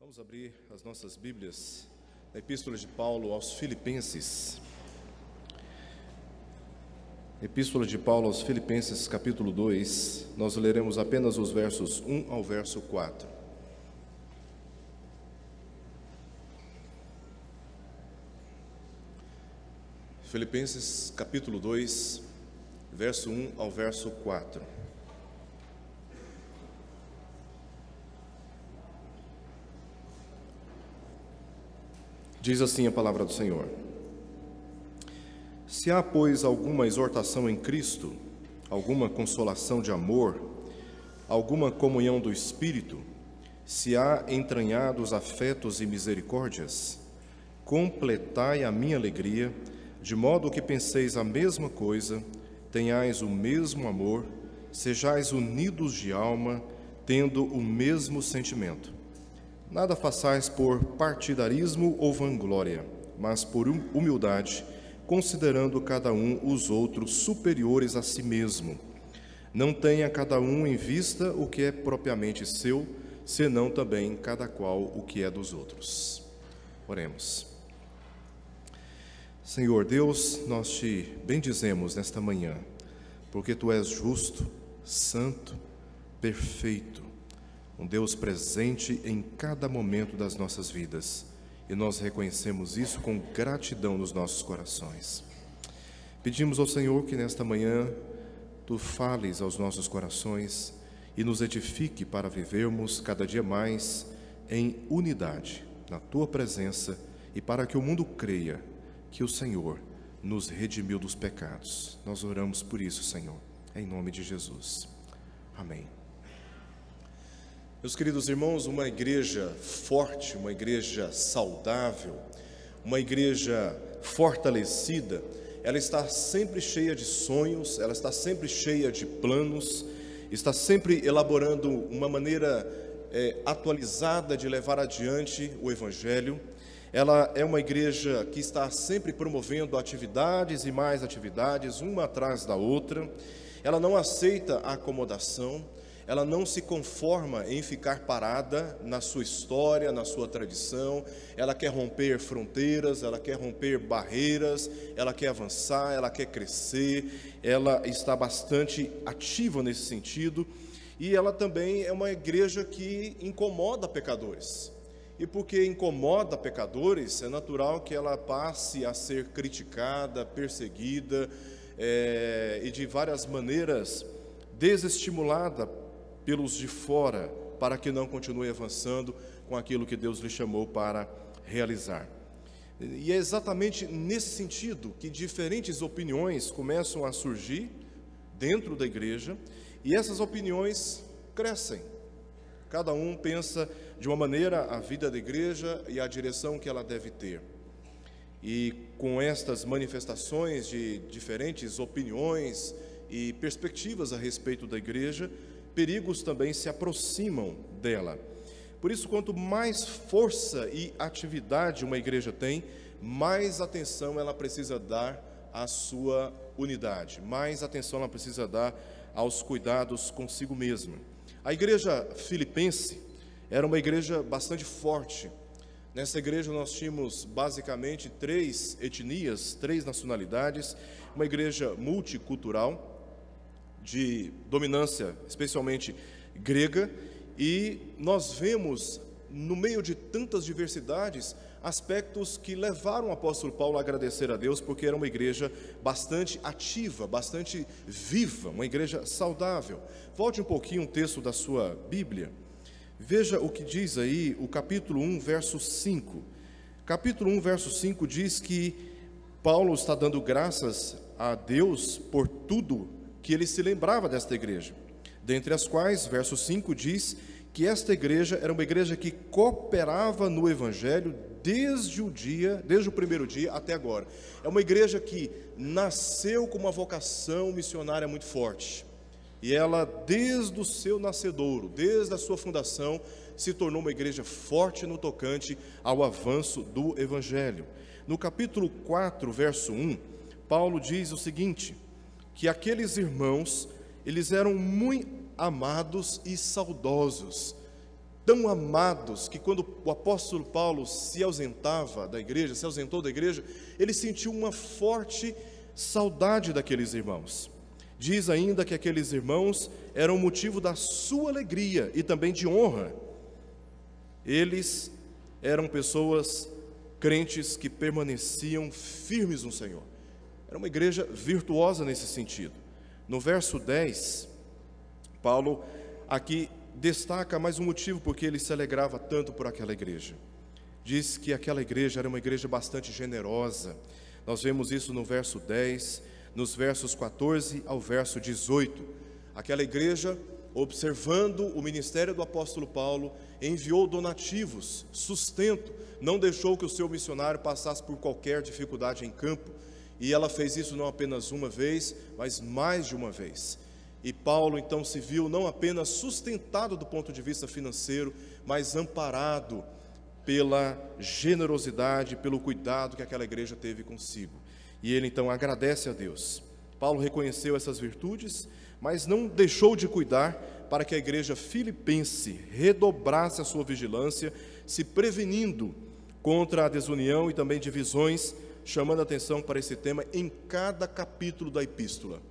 Vamos abrir as nossas Bíblias na Epístola de Paulo aos Filipenses. Epístola de Paulo aos Filipenses, capítulo 2, nós leremos apenas os versos 1 ao verso 4. Filipenses, capítulo 2, verso 1 ao verso 4. Diz assim a palavra do Senhor: Se há, pois, alguma exortação em Cristo, alguma consolação de amor, alguma comunhão do Espírito, se há entranhados afetos e misericórdias, completai a minha alegria, de modo que penseis a mesma coisa, tenhais o mesmo amor, sejais unidos de alma, tendo o mesmo sentimento. Nada façais por partidarismo ou vanglória, mas por humildade, considerando cada um os outros superiores a si mesmo. Não tenha cada um em vista o que é propriamente seu, senão também cada qual o que é dos outros. Oremos. Senhor Deus, nós te bendizemos nesta manhã, porque Tu és justo, santo, perfeito, um Deus presente em cada momento das nossas vidas, e nós reconhecemos isso com gratidão nos nossos corações. Pedimos ao Senhor que nesta manhã Tu fales aos nossos corações e nos edifique para vivermos cada dia mais em unidade, na Tua presença, e para que o mundo creia que o Senhor nos redimiu dos pecados. Nós oramos por isso, Senhor, em nome de Jesus. Amém. Meus queridos irmãos, uma igreja forte, uma igreja saudável, uma igreja fortalecida, ela está sempre cheia de sonhos, ela está sempre cheia de planos, está sempre elaborando uma maneira atualizada de levar adiante o Evangelho. Ela é uma igreja que está sempre promovendo atividades e mais atividades, uma atrás da outra. Ela não aceita a acomodação, ela não se conforma em ficar parada na sua história, na sua tradição. Ela quer romper fronteiras, ela quer romper barreiras, ela quer avançar, ela quer crescer. Ela está bastante ativa nesse sentido, e ela também é uma igreja que incomoda pecadores. E porque incomoda pecadores, é natural que ela passe a ser criticada, perseguida, e de várias maneiras desestimulada pelos de fora, para que não continue avançando com aquilo que Deus lhe chamou para realizar. E é exatamente nesse sentido que diferentes opiniões começam a surgir dentro da igreja, e essas opiniões crescem. Cada um pensa de uma maneira a vida da igreja e a direção que ela deve ter. E com estas manifestações de diferentes opiniões e perspectivas a respeito da igreja, perigos também se aproximam dela. Por isso, quanto mais força e atividade uma igreja tem, mais atenção ela precisa dar à sua unidade, mais atenção ela precisa dar aos cuidados consigo mesma. A igreja filipense era uma igreja bastante forte. Nessa igreja nós tínhamos basicamente 3 etnias, 3 nacionalidades, uma igreja multicultural, de dominância especialmente grega, e nós vemos no meio de tantas diversidades aspectos que levaram o apóstolo Paulo a agradecer a Deus, porque era uma igreja bastante ativa, bastante viva, uma igreja saudável. Volte um pouquinho o texto da sua Bíblia, veja o que diz aí o capítulo 1, verso 5. Capítulo 1, verso 5 diz que Paulo está dando graças a Deus por tudo que ele se lembrava desta igreja, dentre as quais, verso 5 diz que esta igreja era uma igreja que cooperava no Evangelho desde o primeiro dia até agora. É uma igreja que nasceu com uma vocação missionária muito forte, e ela, desde o seu nascedouro, desde a sua fundação, se tornou uma igreja forte no tocante ao avanço do Evangelho. No capítulo 4, verso 1, Paulo diz o seguinte: que aqueles irmãos, eles eram muito amados e saudosos, tão amados, que quando o apóstolo Paulo se ausentou da igreja, ele sentiu uma forte saudade daqueles irmãos. Diz ainda que aqueles irmãos eram motivo da sua alegria e também de honra. Eles eram pessoas crentes que permaneciam firmes no Senhor. Era uma igreja virtuosa nesse sentido. No verso 10, Paulo aqui destaca mais um motivo porque ele se alegrava tanto por aquela igreja. Diz que aquela igreja era uma igreja bastante generosa. Nós vemos isso no verso 10, nos versos 14 ao verso 18. Aquela igreja, observando o ministério do apóstolo Paulo, enviou donativos, sustento, não deixou que o seu missionário passasse por qualquer dificuldade em campo, e ela fez isso não apenas uma vez, mas mais de uma vez. E Paulo então se viu não apenas sustentado do ponto de vista financeiro, mas amparado pela generosidade, pelo cuidado que aquela igreja teve consigo. E ele então agradece a Deus. Paulo reconheceu essas virtudes, mas não deixou de cuidar para que a igreja filipense redobrasse a sua vigilância, se prevenindo contra a desunião e também divisões, chamando a atenção para esse tema em cada capítulo da epístola.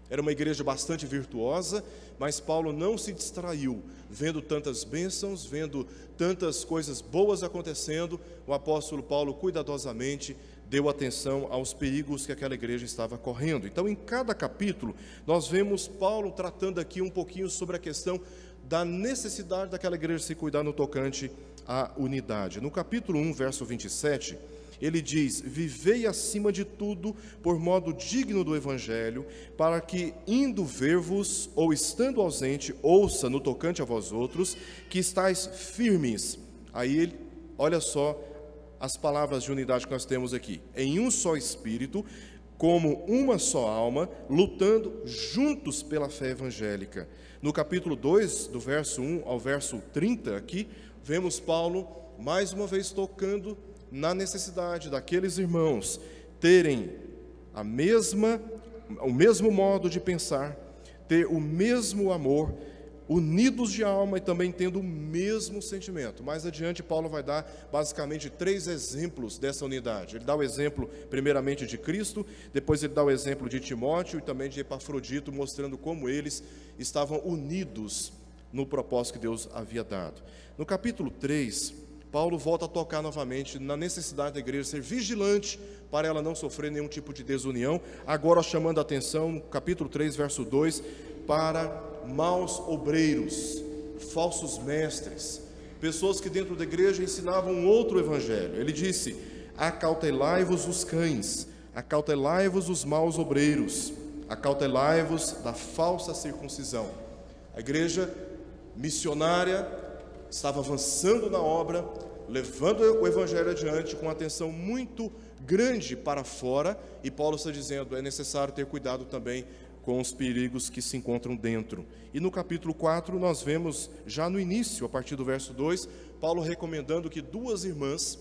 Era uma igreja bastante virtuosa, mas Paulo não se distraiu, vendo tantas bênçãos, vendo tantas coisas boas acontecendo. O apóstolo Paulo cuidadosamente deu atenção aos perigos que aquela igreja estava correndo. Então, em cada capítulo, nós vemos Paulo tratando aqui um pouquinho sobre a questão da necessidade daquela igreja se cuidar no tocante à unidade. No capítulo 1, verso 27, ele diz: vivei acima de tudo por modo digno do evangelho, para que, indo ver-vos, ou estando ausente, ouça no tocante a vós outros, que estáis firmes. Aí, olha só as palavras de unidade que nós temos aqui: em um só espírito, como uma só alma, lutando juntos pela fé evangélica. No capítulo 2, do verso 1 ao verso 30, aqui, vemos Paulo, mais uma vez, tocando na necessidade daqueles irmãos terem o mesmo modo de pensar, ter o mesmo amor, unidos de alma e também tendo o mesmo sentimento. Mais adiante, Paulo vai dar basicamente 3 exemplos dessa unidade. Ele dá o exemplo primeiramente de Cristo, depois ele dá o exemplo de Timóteo e também de Epafrodito, mostrando como eles estavam unidos no propósito que Deus havia dado. No capítulo 3, Paulo volta a tocar novamente na necessidade da igreja ser vigilante para ela não sofrer nenhum tipo de desunião, agora chamando a atenção, no capítulo 3, verso 2, para maus obreiros, falsos mestres, pessoas que dentro da igreja ensinavam um outro evangelho. Ele disse: acautelai-vos os cães, acautelai-vos os maus obreiros, acautelai-vos da falsa circuncisão. A igreja missionária estava avançando na obra, levando o evangelho adiante com atenção muito grande para fora, e Paulo está dizendo: é necessário ter cuidado também com os perigos que se encontram dentro. E no capítulo 4 nós vemos, já no início, a partir do verso 2, Paulo recomendando que 2 irmãs,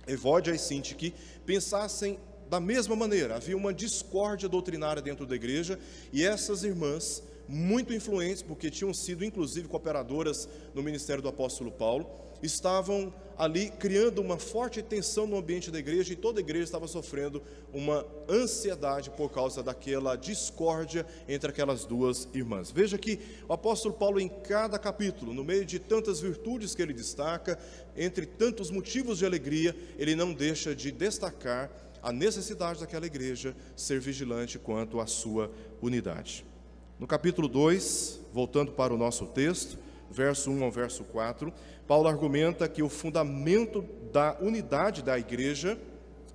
Evódia e Sintique, pensassem da mesma maneira. Havia uma discórdia doutrinária dentro da igreja, e essas irmãs, muito influentes, porque tinham sido inclusive cooperadoras no ministério do apóstolo Paulo, estavam ali criando uma forte tensão no ambiente da igreja, e toda a igreja estava sofrendo uma ansiedade por causa daquela discórdia entre aquelas 2 irmãs. Veja que o apóstolo Paulo, em cada capítulo, no meio de tantas virtudes que ele destaca, entre tantos motivos de alegria, ele não deixa de destacar a necessidade daquela igreja ser vigilante quanto à sua unidade. No capítulo 2, voltando para o nosso texto, verso 1 ao verso 4, Paulo argumenta que o fundamento da unidade da igreja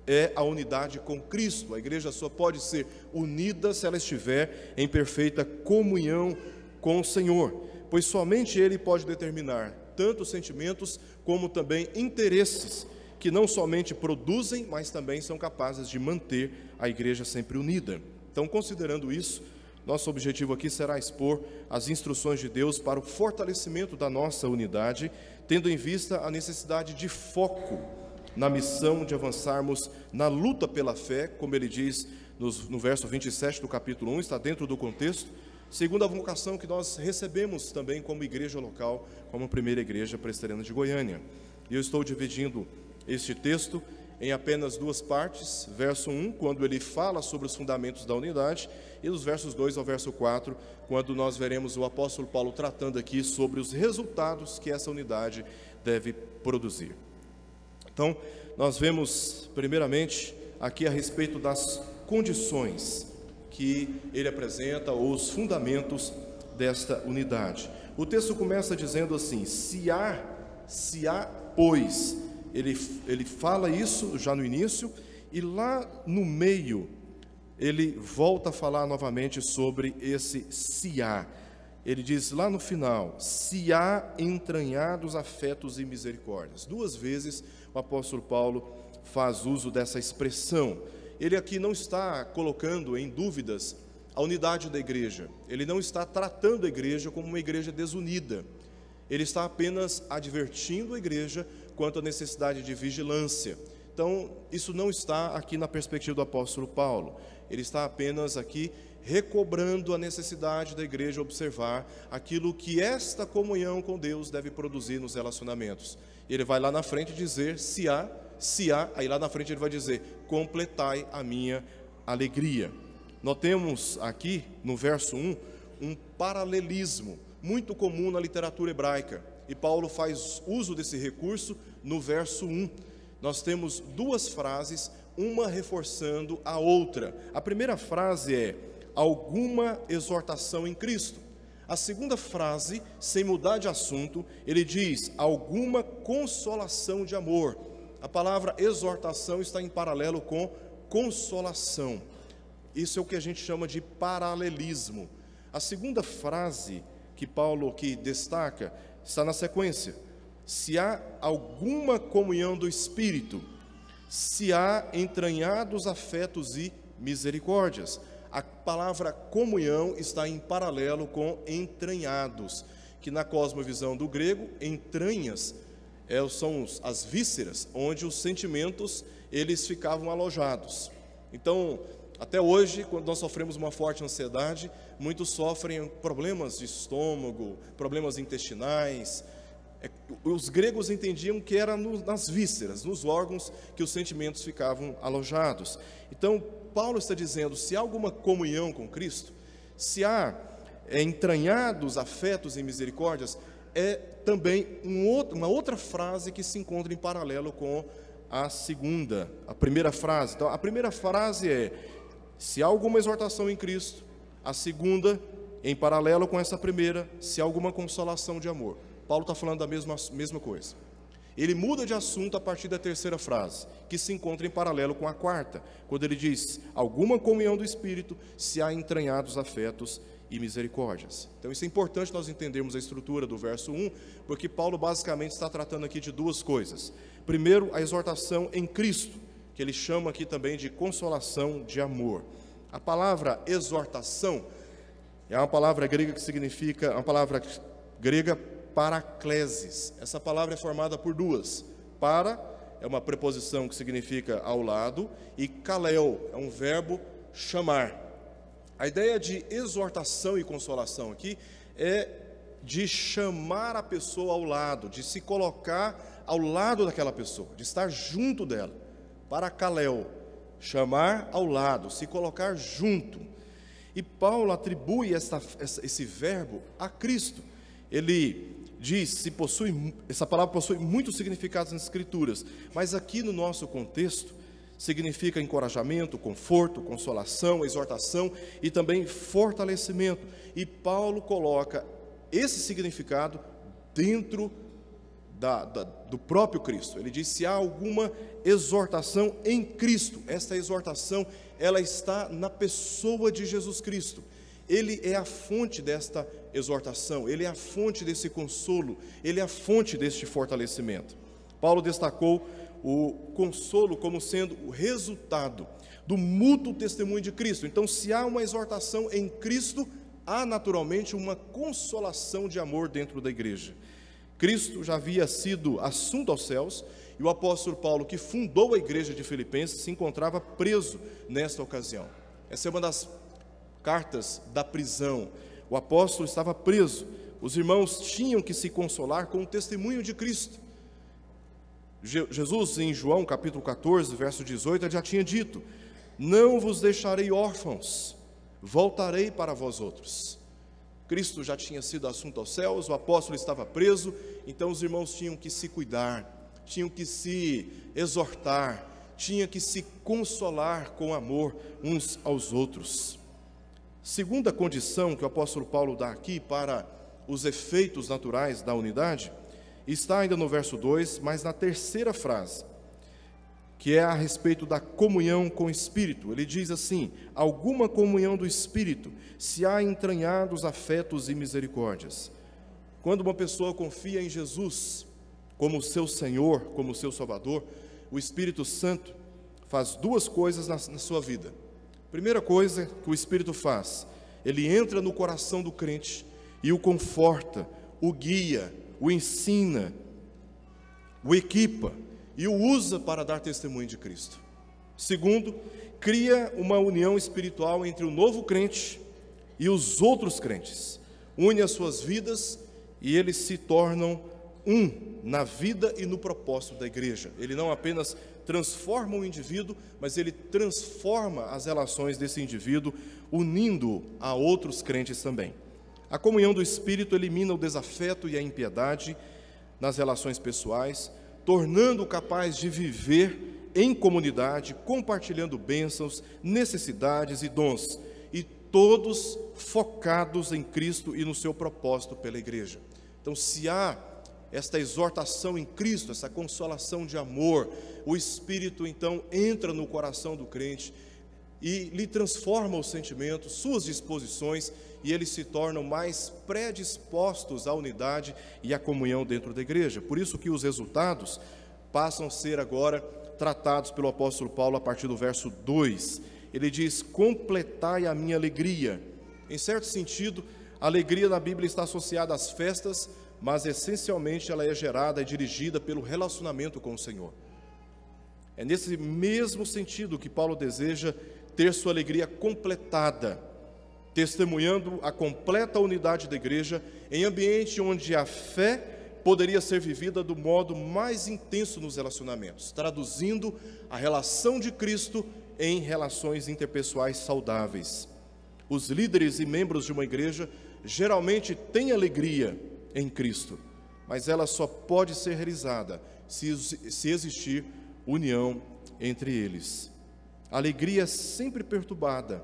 é a unidade com Cristo. A igreja só pode ser unida se ela estiver em perfeita comunhão com o Senhor, pois somente Ele pode determinar tanto sentimentos como também interesses, que não somente produzem, mas também são capazes de manter a igreja sempre unida. Então, considerando isso, nosso objetivo aqui será expor as instruções de Deus para o fortalecimento da nossa unidade, tendo em vista a necessidade de foco na missão de avançarmos na luta pela fé, como ele diz no verso 27 do capítulo 1, está dentro do contexto, segundo a vocação que nós recebemos também como igreja local, como a primeira igreja presbiteriana de Goiânia. E eu estou dividindo este texto em apenas duas partes, verso 1, quando ele fala sobre os fundamentos da unidade, e dos versos 2 ao verso 4, quando nós veremos o apóstolo Paulo tratando aqui sobre os resultados que essa unidade deve produzir. Então, nós vemos primeiramente aqui a respeito das condições que ele apresenta, ou os fundamentos desta unidade. O texto começa dizendo assim: se há, pois. Ele fala isso já no início, e lá no meio ele volta a falar novamente sobre esse se há. Ele diz lá no final: se há entranhados afetos e misericórdias. Duas vezes o apóstolo Paulo faz uso dessa expressão. Ele aqui não está colocando em dúvidas a unidade da igreja. Ele não está tratando a igreja como uma igreja desunida. Ele está apenas advertindo a igreja quanto à necessidade de vigilância. Então, isso não está aqui na perspectiva do apóstolo Paulo. Ele está apenas aqui recobrando a necessidade da igreja observar aquilo que esta comunhão com Deus deve produzir nos relacionamentos. Ele vai lá na frente dizer se há, aí lá na frente ele vai dizer: completai a minha alegria. Notemos aqui no verso 1 um paralelismo muito comum na literatura hebraica, e Paulo faz uso desse recurso no verso 1. Nós temos duas frases, uma reforçando a outra. A primeira frase é: alguma exortação em Cristo. A segunda frase, sem mudar de assunto, ele diz: alguma consolação de amor. A palavra exortação está em paralelo com consolação. Isso é o que a gente chama de paralelismo. A segunda frase que Paulo aqui destaca está na sequência: se há alguma comunhão do Espírito, se há entranhados afetos e misericórdias. A palavra comunhão está em paralelo com entranhados, que na cosmovisão do grego, entranhas são as vísceras, onde os sentimentos eles ficavam alojados. Então, até hoje, quando nós sofremos uma forte ansiedade, muitos sofrem problemas de estômago, problemas intestinais. Os gregos entendiam que era nas vísceras, nos órgãos, que os sentimentos ficavam alojados. Então, Paulo está dizendo: se há alguma comunhão com Cristo, se há entranhados afetos e misericórdias, é também uma outra frase que se encontra em paralelo com a primeira frase. Então, a primeira frase é: se há alguma exortação em Cristo. A segunda, em paralelo com essa primeira, se há alguma consolação de amor. Paulo está falando da mesma coisa. Ele muda de assunto a partir da terceira frase, que se encontra em paralelo com a quarta, quando ele diz: alguma comunhão do Espírito, se há entranhados afetos e misericórdias. Então isso é importante nós entendermos a estrutura do verso 1, porque Paulo basicamente está tratando aqui de duas coisas. Primeiro, a exortação em Cristo, que ele chama aqui também de consolação de amor. A palavra exortação é uma palavra grega que significa, uma palavra grega paraclesis. Essa palavra é formada por duas. Para é uma preposição que significa ao lado, e kaleo é um verbo chamar. A ideia de exortação e consolação aqui é de chamar a pessoa ao lado, de se colocar ao lado daquela pessoa, de estar junto dela. Parakaleo, chamar ao lado, se colocar junto. E Paulo atribui esse verbo a Cristo. Ele diz, essa palavra possui muitos significados nas Escrituras, mas aqui no nosso contexto, significa encorajamento, conforto, consolação, exortação e também fortalecimento. E Paulo coloca esse significado dentro do próprio Cristo. Ele diz: se há alguma exortação em Cristo, esta exortação ela está na pessoa de Jesus Cristo. Ele é a fonte desta exortação, ele é a fonte desse consolo, ele é a fonte deste fortalecimento. Paulo destacou o consolo como sendo o resultado do mútuo testemunho de Cristo. Então, se há uma exortação em Cristo, há naturalmente uma consolação de amor dentro da igreja. Cristo já havia sido assunto aos céus, e o apóstolo Paulo, que fundou a igreja de Filipenses, se encontrava preso nesta ocasião. Essa é uma das cartas da prisão. o apóstolo estava preso. Os irmãos tinham que se consolar com o testemunho de Cristo. Jesus, em João capítulo 14, verso 18, já tinha dito: não vos deixarei órfãos, voltarei para vós outros. Cristo já tinha sido assunto aos céus, o apóstolo estava preso, então os irmãos tinham que se cuidar, tinham que se exortar, tinham que se consolar com amor uns aos outros. Segunda condição que o apóstolo Paulo dá aqui para os efeitos naturais da unidade, está ainda no verso 2, mas na terceira frase, que é a respeito da comunhão com o Espírito. Ele diz assim: alguma comunhão do Espírito, se há entranhados afetos e misericórdias. Quando uma pessoa confia em Jesus como seu Senhor, como seu Salvador, o Espírito Santo faz duas coisas na sua vida. Primeira coisa que o Espírito faz, ele entra no coração do crente e o conforta, o guia, o ensina, o equipa e o usa para dar testemunho de Cristo. Segundo, cria uma união espiritual entre o novo crente e os outros crentes. Une as suas vidas e eles se tornam um na vida e no propósito da igreja. Ele não apenas transforma o indivíduo, mas ele transforma as relações desse indivíduo, unindo a outros crentes também. A comunhão do Espírito elimina o desafeto e a impiedade nas relações pessoais, tornando-o capaz de viver em comunidade, compartilhando bênçãos, necessidades e dons, e todos focados em Cristo e no seu propósito pela igreja. Então, se há esta exortação em Cristo, essa consolação de amor, o Espírito então entra no coração do crente e lhe transforma os sentimentos, suas disposições, e eles se tornam mais predispostos à unidade e à comunhão dentro da igreja. Por isso que os resultados passam a ser agora tratados pelo apóstolo Paulo a partir do verso 2. Ele diz: completai a minha alegria. Em certo sentido, a alegria na Bíblia está associada às festas, mas essencialmente ela é gerada e dirigida pelo relacionamento com o Senhor. É nesse mesmo sentido que Paulo deseja ter sua alegria completada, testemunhando a completa unidade da igreja em ambiente onde a fé poderia ser vivida do modo mais intenso nos relacionamentos, traduzindo a relação de Cristo em relações interpessoais saudáveis. Os líderes e membros de uma igreja geralmente têm alegria em Cristo, mas ela só pode ser realizada se existir união entre eles. A alegria é sempre perturbada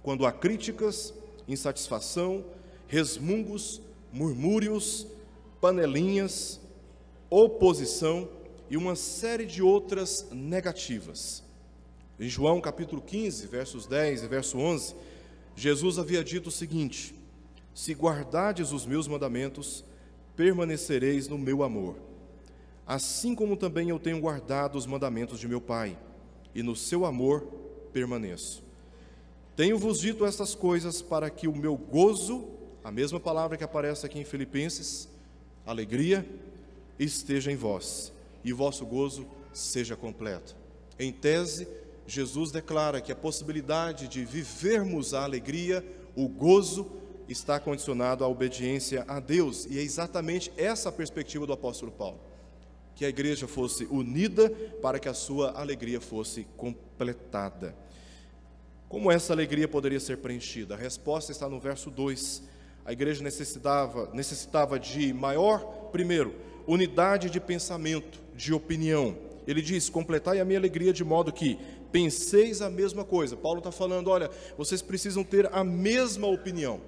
quando há críticas, insatisfação, resmungos, murmúrios, panelinhas, oposição e uma série de outras negativas. Em João capítulo 15, versos 10 e verso 11, Jesus havia dito o seguinte: se guardardes os meus mandamentos, permanecereis no meu amor, assim como também eu tenho guardado os mandamentos de meu Pai, e no seu amor permaneço. Tenho-vos dito estas coisas para que o meu gozo, a mesma palavra que aparece aqui em Filipenses, alegria, esteja em vós, e vosso gozo seja completo. Em tese, Jesus declara que a possibilidade de vivermos a alegria, o gozo, está condicionado à obediência a Deus, e é exatamente essa a perspectiva do apóstolo Paulo, que a igreja fosse unida para que a sua alegria fosse completada. Como essa alegria poderia ser preenchida? A resposta está no verso 2. A igreja necessitava de maior, primeiro, unidade de pensamento, de opinião. Ele diz: completai a minha alegria de modo que penseis a mesma coisa. Paulo está falando: olha, vocês precisam ter a mesma opinião.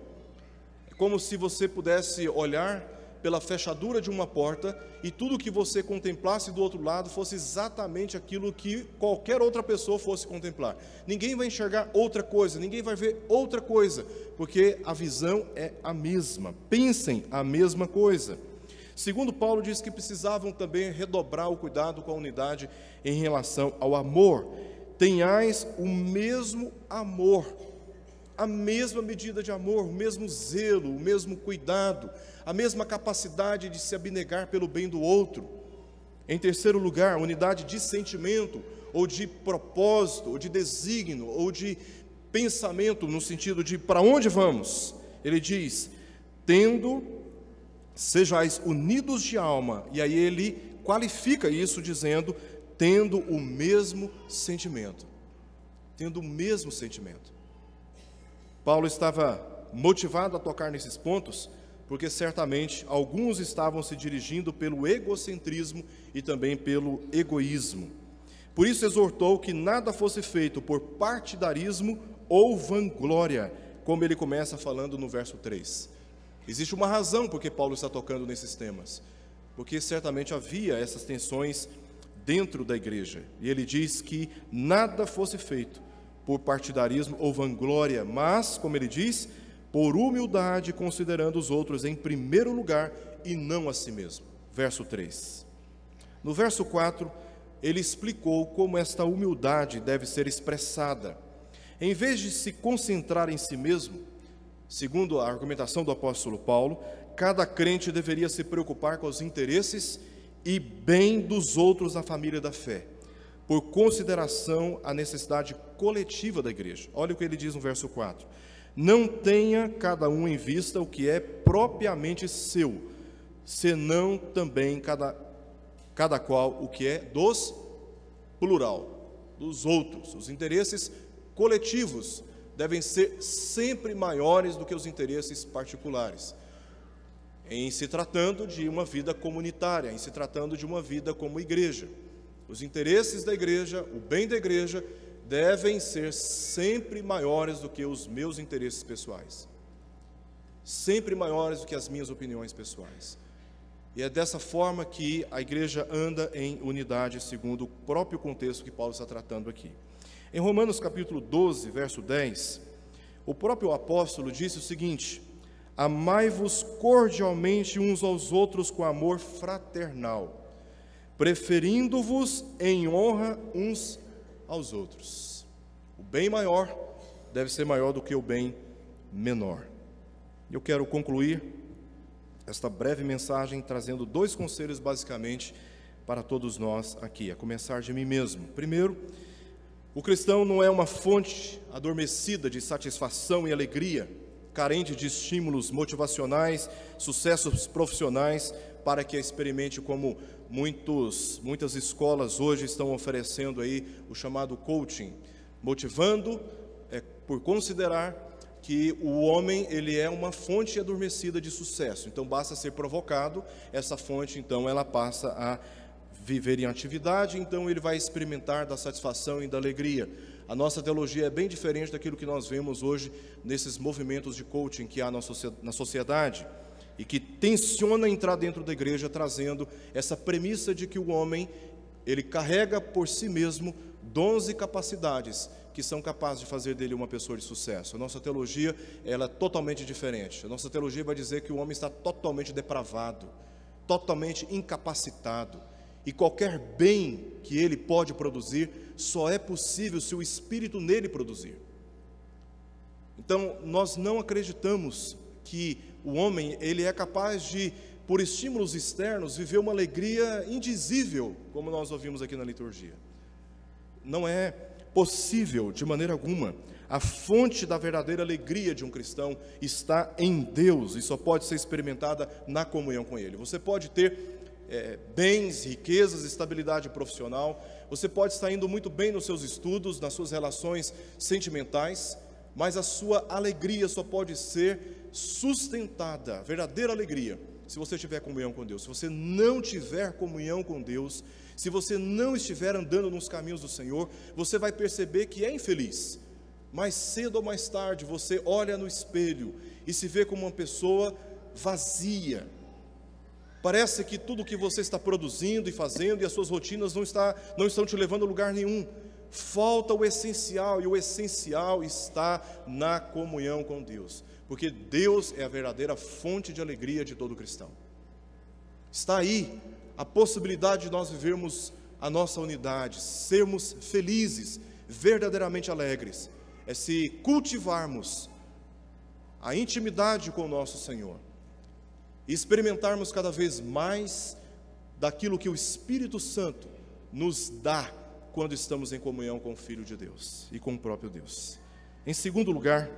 É como se você pudesse olhar pela fechadura de uma porta e tudo que você contemplasse do outro lado fosse exatamente aquilo que qualquer outra pessoa fosse contemplar. Ninguém vai enxergar outra coisa, ninguém vai ver outra coisa, porque a visão é a mesma. Pensem a mesma coisa. Segundo Paulo, diz que precisavam também redobrar o cuidado com a unidade em relação ao amor. Tenhais o mesmo amor, a mesma medida de amor, o mesmo zelo, o mesmo cuidado, a mesma capacidade de se abnegar pelo bem do outro. Em terceiro lugar, unidade de sentimento, ou de propósito, ou de desígnio, ou de pensamento, no sentido de para onde vamos. Ele diz, sejais unidos de alma, e aí ele qualifica isso dizendo, tendo o mesmo sentimento. Tendo o mesmo sentimento. Paulo estava motivado a tocar nesses pontos, porque certamente alguns estavam se dirigindo pelo egocentrismo e também pelo egoísmo. Por isso exortou que nada fosse feito por partidarismo ou vanglória, como ele começa falando no verso 3. Existe uma razão por que Paulo está tocando nesses temas, porque certamente havia essas tensões dentro da igreja. E ele diz que nada fosse feito por partidarismo ou vanglória, mas, como ele diz, por humildade, considerando os outros em primeiro lugar e não a si mesmo. Verso 3. No verso 4, ele explicou como esta humildade deve ser expressada. Em vez de se concentrar em si mesmo, segundo a argumentação do apóstolo Paulo, cada crente deveria se preocupar com os interesses e bem dos outros na família da fé, por consideração à necessidade coletiva da igreja. Olha o que ele diz no verso 4. Não tenha cada um em vista o que é propriamente seu, senão também cada qual o que é dos plural, dos outros. Os interesses coletivos devem ser sempre maiores do que os interesses particulares, em se tratando de uma vida comunitária, em se tratando de uma vida como igreja. Os interesses da igreja, o bem da igreja, devem ser sempre maiores do que os meus interesses pessoais, sempre maiores do que as minhas opiniões pessoais. E é dessa forma que a igreja anda em unidade, segundo o próprio contexto que Paulo está tratando aqui. Em Romanos capítulo 12, verso 10, o próprio apóstolo disse o seguinte: amai-vos cordialmente uns aos outros com amor fraternal, preferindo-vos em honra uns aos outros. O bem maior deve ser maior do que o bem menor. Eu quero concluir esta breve mensagem trazendo dois conselhos basicamente para todos nós aqui, a começar de mim mesmo. Primeiro, o cristão não é uma fonte adormecida de satisfação e alegria, carente de estímulos motivacionais, sucessos profissionais, para que a experimente como muitas escolas hoje estão oferecendo aí o chamado coaching, motivando por considerar que o homem ele é uma fonte adormecida de sucesso. Então basta ser provocado, essa fonte então ela passa a viver em atividade, então ele vai experimentar da satisfação e da alegria. A nossa teologia é bem diferente daquilo que nós vemos hoje nesses movimentos de coaching que há na sociedade e que tenciona entrar dentro da igreja trazendo essa premissa de que o homem ele carrega por si mesmo dons e capacidades que são capazes de fazer dele uma pessoa de sucesso. A nossa teologia ela é totalmente diferente. A nossa teologia vai dizer que o homem está totalmente depravado, totalmente incapacitado, e qualquer bem que ele pode produzir só é possível se o Espírito nele produzir. Então, nós não acreditamos que o homem ele é capaz de, por estímulos externos, viver uma alegria indizível, como nós ouvimos aqui na liturgia. Não é possível de maneira alguma. A fonte da verdadeira alegria de um cristão está em Deus e só pode ser experimentada na comunhão com Ele. Você pode ter bens, riquezas, estabilidade profissional, você pode estar indo muito bem nos seus estudos, nas suas relações sentimentais, mas a sua alegria só pode ser sustentada, a verdadeira alegria, se você tiver comunhão com Deus. Se você não tiver comunhão com Deus, se você não estiver andando nos caminhos do Senhor, você vai perceber que é infeliz. Mais cedo ou mais tarde, você olha no espelho e se vê como uma pessoa vazia. Parece que tudo que você está produzindo e fazendo e as suas rotinas não estão te levando a lugar nenhum. Falta o essencial, e o essencial está na comunhão com Deus, porque Deus é a verdadeira fonte de alegria de todo cristão. Está aí a possibilidade de nós vivermos a nossa unidade, sermos felizes, verdadeiramente alegres, é se cultivarmos a intimidade com o nosso Senhor e experimentarmos cada vez mais daquilo que o Espírito Santo nos dá quando estamos em comunhão com o Filho de Deus e com o próprio Deus. Em segundo lugar,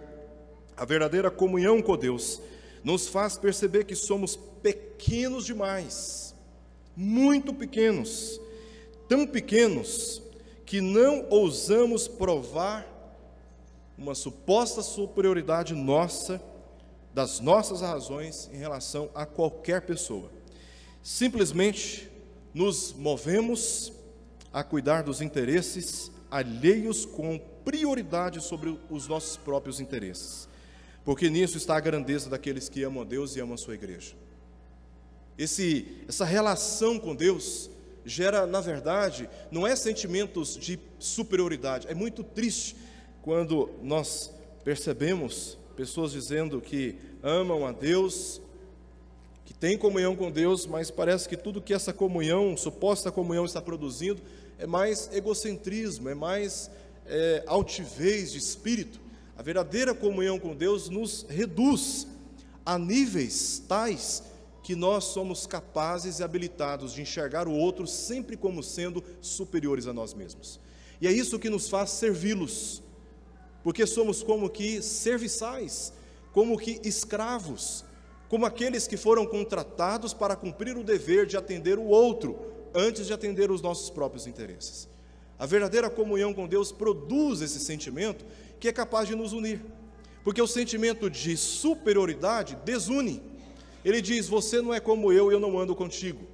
A verdadeira comunhão com Deus nos faz perceber que somos pequenos demais, muito pequenos, tão pequenos que não ousamos provar uma suposta superioridade nossa, das nossas razões em relação a qualquer pessoa. Simplesmente nos movemos a cuidar dos interesses alheios com prioridade sobre os nossos próprios interesses, porque nisso está a grandeza daqueles que amam a Deus e amam a sua igreja. Essa relação com Deus gera, na verdade, não é sentimentos de superioridade. É muito triste quando nós percebemos pessoas dizendo que amam a Deus, que têm comunhão com Deus, mas parece que tudo que essa comunhão, suposta comunhão, está produzindo é mais egocentrismo, é mais altivez de espírito. A verdadeira comunhão com Deus nos reduz a níveis tais que nós somos capazes e habilitados de enxergar o outro sempre como sendo superiores a nós mesmos. E é isso que nos faz servi-los, porque somos como que serviçais, como que escravos, como aqueles que foram contratados para cumprir o dever de atender o outro, antes de atender os nossos próprios interesses. A verdadeira comunhão com Deus produz esse sentimento que é capaz de nos unir, porque o sentimento de superioridade desune. Ele diz: você não é como eu não ando contigo,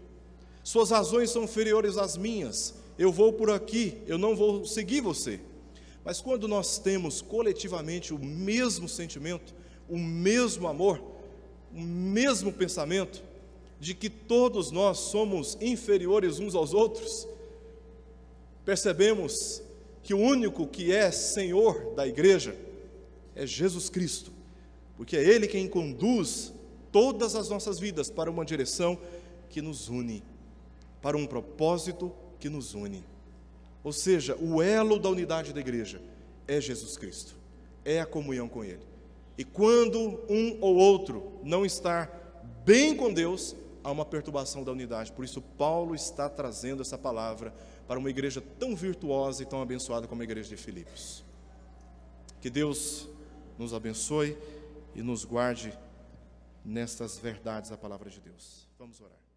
suas razões são inferiores às minhas, eu vou por aqui, eu não vou seguir você. Mas quando nós temos coletivamente o mesmo sentimento, o mesmo amor, o mesmo pensamento, de que todos nós somos inferiores uns aos outros, percebemos que o único que é Senhor da igreja é Jesus Cristo, porque é Ele quem conduz todas as nossas vidas para uma direção que nos une, para um propósito que nos une. Ou seja, o elo da unidade da igreja é Jesus Cristo, é a comunhão com Ele. E quando um ou outro não está bem com Deus, há uma perturbação da unidade. Por isso Paulo está trazendo essa palavra para uma igreja tão virtuosa e tão abençoada como a igreja de Filipos. Que Deus nos abençoe e nos guarde nestas verdades da palavra de Deus. Vamos orar.